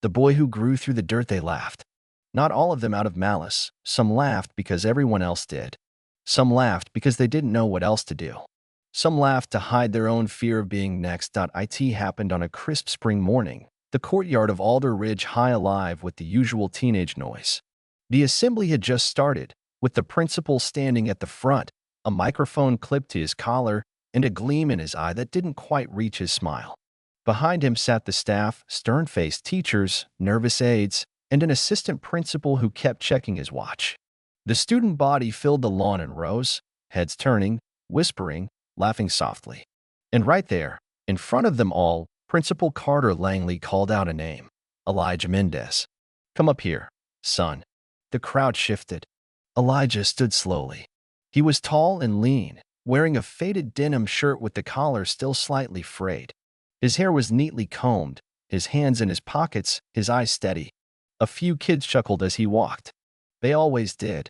the boy who grew through the dirt. They laughed. Not all of them out of malice. Some laughed because everyone else did. Some laughed because they didn't know what else to do. Some laughed to hide their own fear of being next. It happened on a crisp spring morning, the courtyard of Alder Ridge High alive with the usual teenage noise. The assembly had just started, with the principal standing at the front, a microphone clipped to his collar, and a gleam in his eye that didn't quite reach his smile. Behind him sat the staff, stern-faced teachers, nervous aides, and an assistant principal who kept checking his watch. The student body filled the lawn in rows, heads turning, whispering, laughing softly. And right there, in front of them all, Principal Carter Langley called out a name. Elijah Mendez. "Come up here, son." The crowd shifted. Elijah stood slowly. He was tall and lean, wearing a faded denim shirt with the collar still slightly frayed. His hair was neatly combed, his hands in his pockets, his eyes steady. A few kids chuckled as he walked. They always did.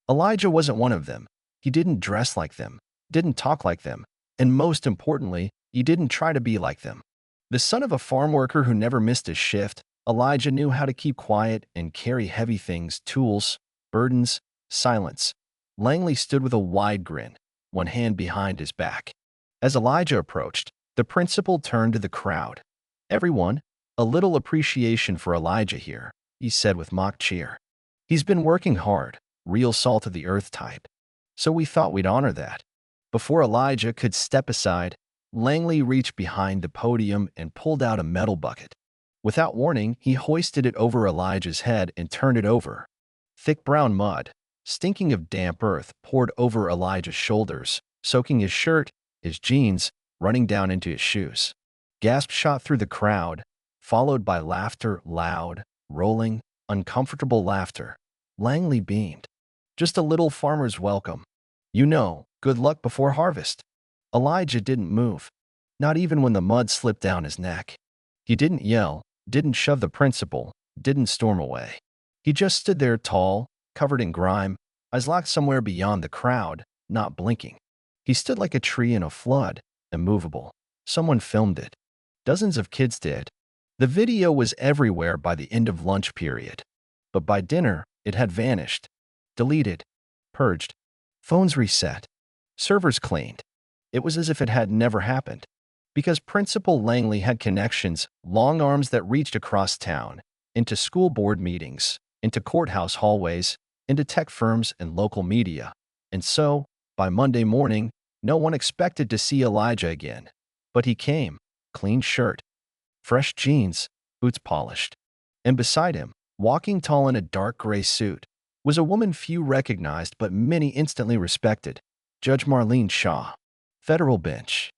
Elijah wasn't one of them. He didn't dress like them, didn't talk like them, and most importantly, he didn't try to be like them. The son of a farm worker who never missed a shift, Elijah knew how to keep quiet and carry heavy things, tools, burdens, silence. Langley stood with a wide grin, one hand behind his back. As Elijah approached, the principal turned to the crowd. "Everyone, a little appreciation for Elijah here," he said with mock cheer. "He's been working hard, real salt of the earth type. So we thought we'd honor that." Before Elijah could step aside, Langley reached behind the podium and pulled out a metal bucket. Without warning, he hoisted it over Elijah's head and turned it over. Thick brown mud, stinking of damp earth, poured over Elijah's shoulders, soaking his shirt, his jeans, running down into his shoes. Gasps shot through the crowd, followed by laughter, loud, rolling, uncomfortable laughter. Langley beamed. "Just a little farmer's welcome. You know, good luck before harvest." Elijah didn't move, not even when the mud slipped down his neck. He didn't yell, didn't shove the principal, didn't storm away. He just stood there tall, covered in grime, eyes locked somewhere beyond the crowd, not blinking. He stood like a tree in a flood, immovable. Someone filmed it. Dozens of kids did. The video was everywhere by the end of lunch period. But by dinner, it had vanished. Deleted. Purged. Phones reset. Servers cleaned. It was as if it had never happened. Because Principal Langley had connections, long arms that reached across town, into school board meetings, into courthouse hallways, into tech firms and local media. And so, by Monday morning, no one expected to see Elijah again. But he came, clean shirt, fresh jeans, boots polished. And beside him, walking tall in a dark gray suit, was a woman few recognized but many instantly respected, Judge Marlene Shaw. Federal bench.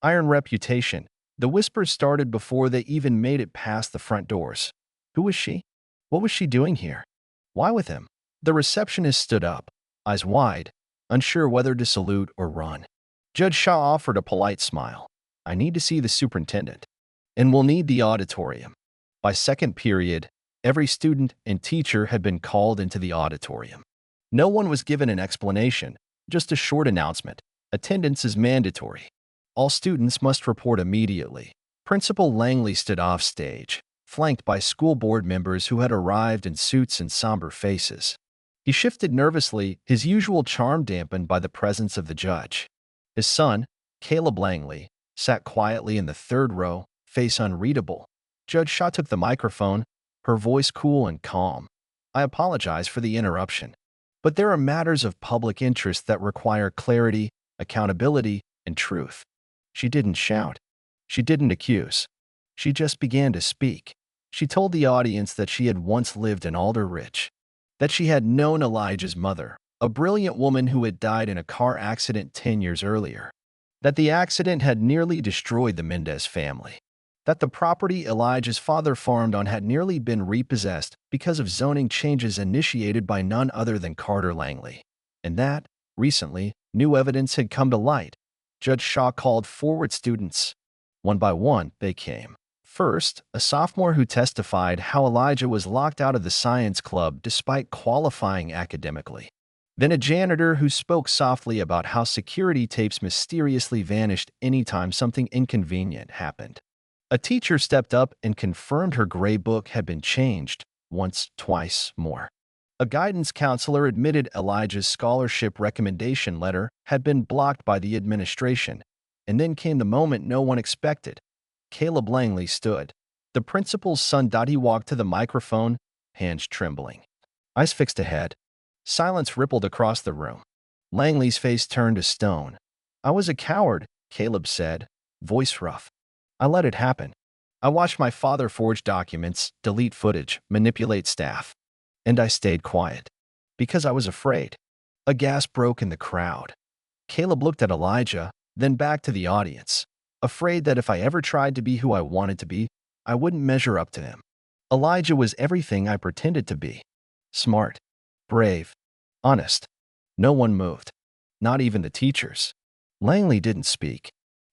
Iron reputation. The whispers started before they even made it past the front doors. Who was she? What was she doing here? Why with him? The receptionist stood up, eyes wide, unsure whether to salute or run. Judge Shaw offered a polite smile. "I need to see the superintendent. And we'll need the auditorium." By second period, every student and teacher had been called into the auditorium. No one was given an explanation, just a short announcement. Attendance is mandatory. All students must report immediately. Principal Langley stood off stage, flanked by school board members who had arrived in suits and somber faces. He shifted nervously, his usual charm dampened by the presence of the judge. His son, Caleb Langley, sat quietly in the third row, face unreadable. Judge Shaw took the microphone, her voice cool and calm. "I apologize for the interruption, but there are matters of public interest that require clarity, accountability, and truth." She didn't shout. She didn't accuse. She just began to speak. She told the audience that she had once lived in Alder Ridge, that she had known Elijah's mother, a brilliant woman who had died in a car accident 10 years earlier, that the accident had nearly destroyed the Mendez family, that the property Elijah's father farmed on had nearly been repossessed because of zoning changes initiated by none other than Carter Langley, and that, recently, new evidence had come to light. Judge Shaw called forward students. One by one, they came. First, a sophomore who testified how Elijah was locked out of the science club despite qualifying academically. Then a janitor who spoke softly about how security tapes mysteriously vanished anytime something inconvenient happened. A teacher stepped up and confirmed her gray book had been changed once, twice more. A guidance counselor admitted Elijah's scholarship recommendation letter had been blocked by the administration. And then came the moment no one expected. Caleb Langley stood. The principal's son. He walked to the microphone, hands trembling. Eyes fixed ahead. Silence rippled across the room. Langley's face turned to stone. "I was a coward," Caleb said, voice rough. "I let it happen. I watched my father forge documents, delete footage, manipulate staff. And I stayed quiet. Because I was afraid." A gasp broke in the crowd. Caleb looked at Elijah, then back to the audience, afraid that if I ever tried to be who I wanted to be, I wouldn't measure up to him. Elijah was everything I pretended to be. Smart, brave, honest. No one moved. Not even the teachers. Langley didn't speak.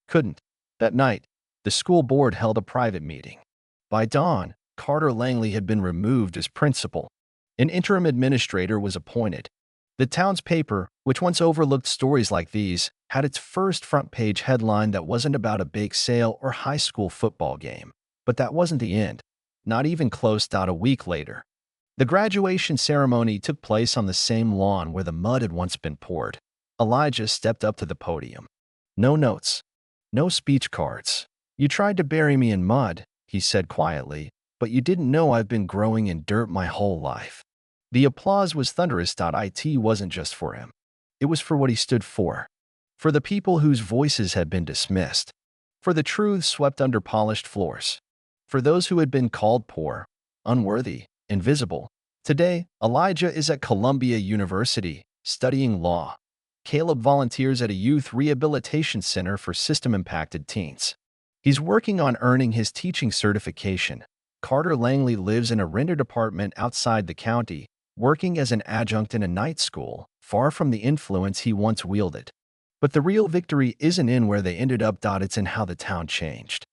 Couldn't. That night, the school board held a private meeting. By dawn, Carter Langley had been removed as principal. An interim administrator was appointed. The town's paper, which once overlooked stories like these, had its first front-page headline that wasn't about a bake sale or high school football game. But that wasn't the end. Not even close. A week later, the graduation ceremony took place on the same lawn where the mud had once been poured. Elijah stepped up to the podium. "No notes. No speech cards. You tried to bury me in mud," he said quietly, "but you didn't know I've been growing in dirt my whole life." The applause was thunderous. It wasn't just for him. It was for what he stood for the people whose voices had been dismissed, for the truths swept under polished floors, for those who had been called poor, unworthy, invisible. Today, Elijah is at Columbia University, studying law. Caleb volunteers at a youth rehabilitation center for system-impacted teens. He's working on earning his teaching certification. Carter Langley lives in a rented apartment outside the county, working as an adjunct in a night school, far from the influence he once wielded. But the real victory isn't in where they ended up. It's in how the town changed.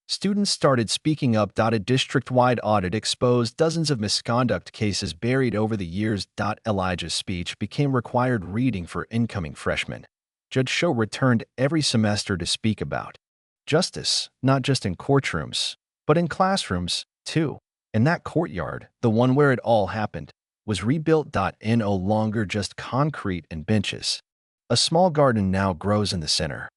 Students started speaking up. A district-wide audit exposed dozens of misconduct cases buried over the years. Elijah's speech became required reading for incoming freshmen. Judge Show returned every semester to speak about justice, not just in courtrooms, but in classrooms, too. And that courtyard, the one where it all happened, was rebuilt. No longer just concrete and benches. A small garden now grows in the center.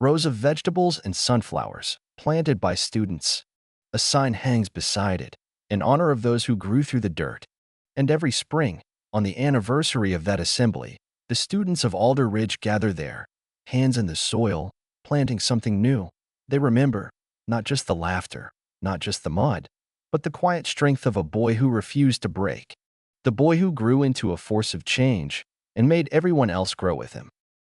Rows of vegetables and sunflowers, planted by students. A sign hangs beside it, in honor of those who grew through the dirt. And every spring, on the anniversary of that assembly, the students of Alder Ridge gather there, hands in the soil, planting something new. They remember, not just the laughter, not just the mud, but the quiet strength of a boy who refused to break. The boy who grew into a force of change and made everyone else grow with him.